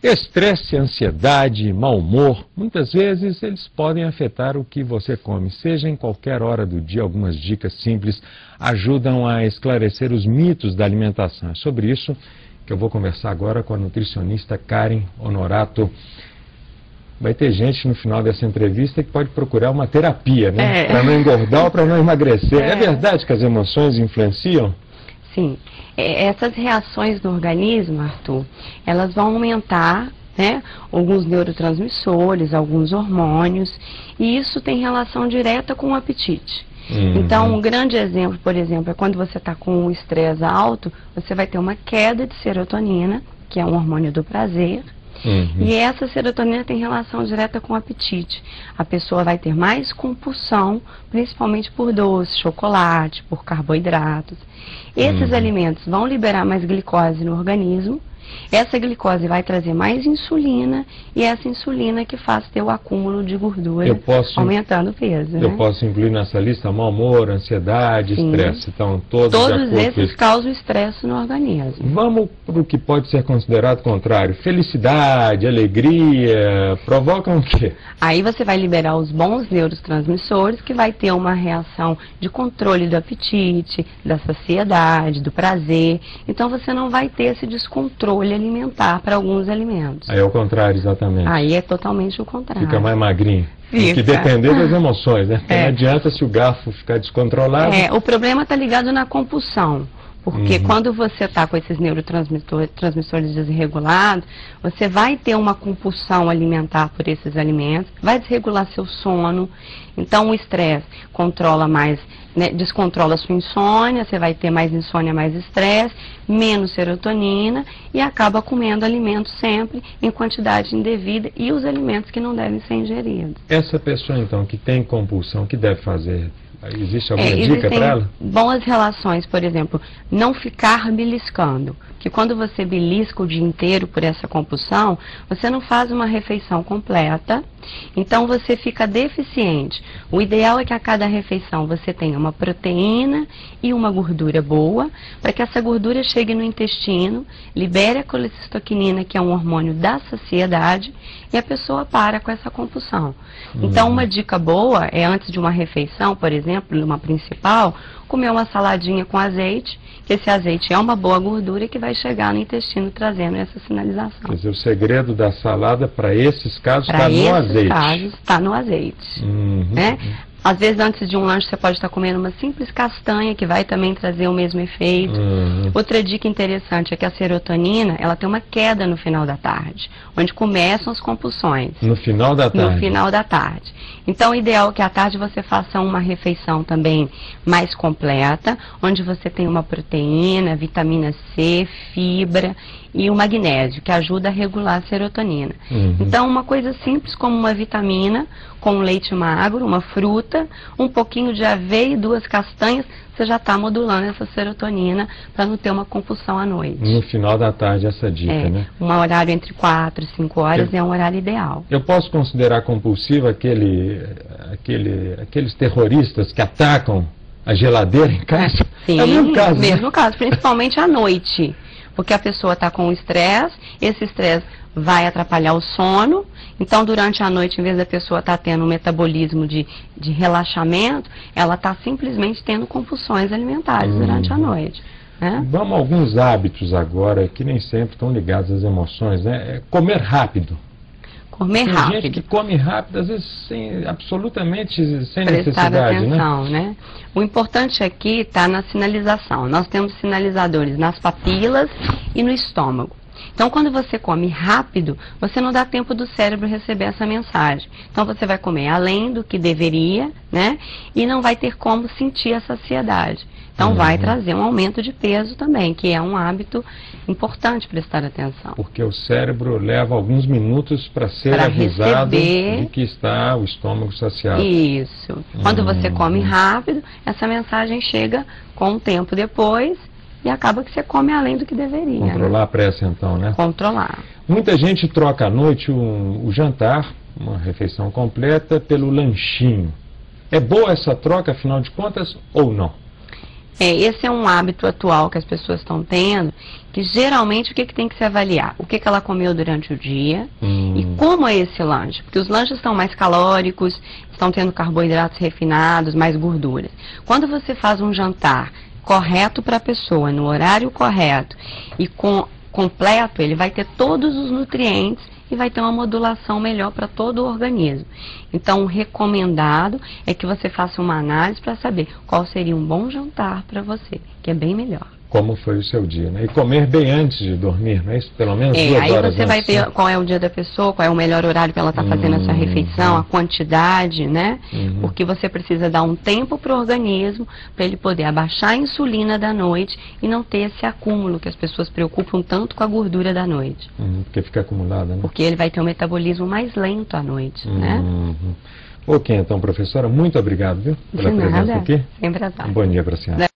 Estresse, ansiedade, mau humor, muitas vezes eles podem afetar o que você come. Seja em qualquer hora do dia, algumas dicas simples ajudam a esclarecer os mitos da alimentação. É sobre isso que eu vou conversar agora com a nutricionista Karen Honorato. Vai ter gente no final dessa entrevista que pode procurar uma terapia, né? Para não engordar ou para não emagrecer. É verdade que as emoções influenciam? Sim. Essas reações no organismo, Arthur, elas vão aumentar, né, alguns neurotransmissores, alguns hormônios, e isso tem relação direta com o apetite. Então, um grande exemplo, por exemplo, é quando você está com um estresse alto, você vai ter uma queda de serotonina, que é um hormônio do prazer. E essa serotonina tem relação direta com o apetite. A pessoa vai ter mais compulsão, principalmente por doce, chocolate, por carboidratos. Esses alimentos vão liberar mais glicose no organismo. Essa glicose vai trazer mais insulina, e essa insulina que faz ter o acúmulo de gordura, aumentando o peso. Eu posso incluir nessa lista mau humor, ansiedade, estresse. Então, todos esses causam estresse no organismo. Vamos para o que pode ser considerado contrário. Felicidade, alegria, provocam o quê? Aí você vai liberar os bons neurotransmissores, que vai ter uma reação de controle do apetite, da saciedade, do prazer. Então você não vai ter esse descontrole alimentar para alguns alimentos. Aí é o contrário, exatamente. Aí é totalmente o contrário. Fica mais magrinho. Tem que depender das emoções, né? Porque não adianta se o garfo ficar descontrolado. O problema está ligado na compulsão. Porque quando você está com esses neurotransmissores desregulados, você vai ter uma compulsão alimentar por esses alimentos, vai desregular seu sono. Então o estresse controla mais, né, descontrola a sua insônia, você vai ter mais insônia, mais estresse, menos serotonina, e acaba comendo alimentos sempre em quantidade indevida e os alimentos que não devem ser ingeridos. Essa pessoa então que tem compulsão, o que deve fazer? Existe alguma dica para ela? Boas relações, por exemplo, não ficar beliscando. Que quando você belisca o dia inteiro por essa compulsão, você não faz uma refeição completa, então você fica deficiente. O ideal é que a cada refeição você tenha uma proteína e uma gordura boa, para que essa gordura chegue no intestino, libere a colecistoquinina, que é um hormônio da saciedade, e a pessoa para com essa compulsão. Então, uma dica boa é, antes de uma refeição, por exemplo, uma principal, comer uma saladinha com azeite, que esse azeite é uma boa gordura que vai chegar no intestino trazendo essa sinalização. Quer dizer, o segredo da salada para esses casos está no azeite. Para esses casos está no azeite. Né? Às vezes, antes de um lanche, você pode estar comendo uma simples castanha, que vai também trazer o mesmo efeito. Outra dica interessante é que a serotonina, ela tem uma queda no final da tarde, onde começam as compulsões. No final da tarde? No final da tarde. Então, o ideal é que à tarde você faça uma refeição também mais completa, onde você tem uma proteína, vitamina C, fibra e o magnésio, que ajuda a regular a serotonina. Então, uma coisa simples como uma vitamina com leite magro, uma fruta, um pouquinho de aveia e 2 castanhas, você já está modulando essa serotonina para não ter uma compulsão à noite. No final da tarde, essa dica, né? Um horário entre 4 e 5 horas é um horário ideal. Eu posso considerar compulsivo aqueles terroristas que atacam a geladeira em casa? Sim, é o mesmo caso, mesmo caso, principalmente à noite. Porque a pessoa está com estresse, esse estresse vai atrapalhar o sono. Então, durante a noite, em vez da pessoa estar tendo um metabolismo de relaxamento, ela está simplesmente tendo compulsões alimentares durante a noite. Né? Vamos a alguns hábitos agora que nem sempre estão ligados às emoções, né? Comer rápido. Comer rápido. Tem gente que come rápido, às vezes absolutamente sem prestar necessidade, atenção, né? O importante aqui está na sinalização. Nós temos sinalizadores nas papilas e no estômago. Então, quando você come rápido, você não dá tempo do cérebro receber essa mensagem. Então, você vai comer além do que deveria, né? E não vai ter como sentir a saciedade. Então, vai trazer um aumento de peso também, que é um hábito importante prestar atenção. Porque o cérebro leva alguns minutos para ser avisado de que está o estômago saciado. Isso. Quando você come rápido, essa mensagem chega com um tempo depois e acaba que você come além do que deveria. Controlar a pressa, então, né? Controlar. Muita gente troca à noite o jantar, uma refeição completa, pelo lanchinho. É boa essa troca, afinal de contas, ou não? Esse é um hábito atual que as pessoas estão tendo, que geralmente o que tem que se avaliar? O que ela comeu durante o dia e como é esse lanche? Porque os lanches estão mais calóricos, estão tendo carboidratos refinados, mais gorduras. Quando você faz um jantar correto para a pessoa, no horário correto e completo, ele vai ter todos os nutrientes e vai ter uma modulação melhor para todo o organismo. Então, o recomendado é que você faça uma análise para saber qual seria um bom jantar para você, que é bem melhor. Como foi o seu dia, né? E comer bem antes de dormir, não é isso? Pelo menos 2 horas antes. Aí você vai ver qual é o dia da pessoa, qual é o melhor horário para ela estar fazendo essa refeição, a quantidade, né? Porque você precisa dar um tempo para o organismo, para ele poder abaixar a insulina da noite e não ter esse acúmulo que as pessoas preocupam tanto com a gordura da noite. Porque fica acumulada, né? Porque ele vai ter um metabolismo mais lento à noite, né? Ok, então, professora, muito obrigado, viu? Pela presença aqui. Sempre à tarde. Um bom dia para a senhora.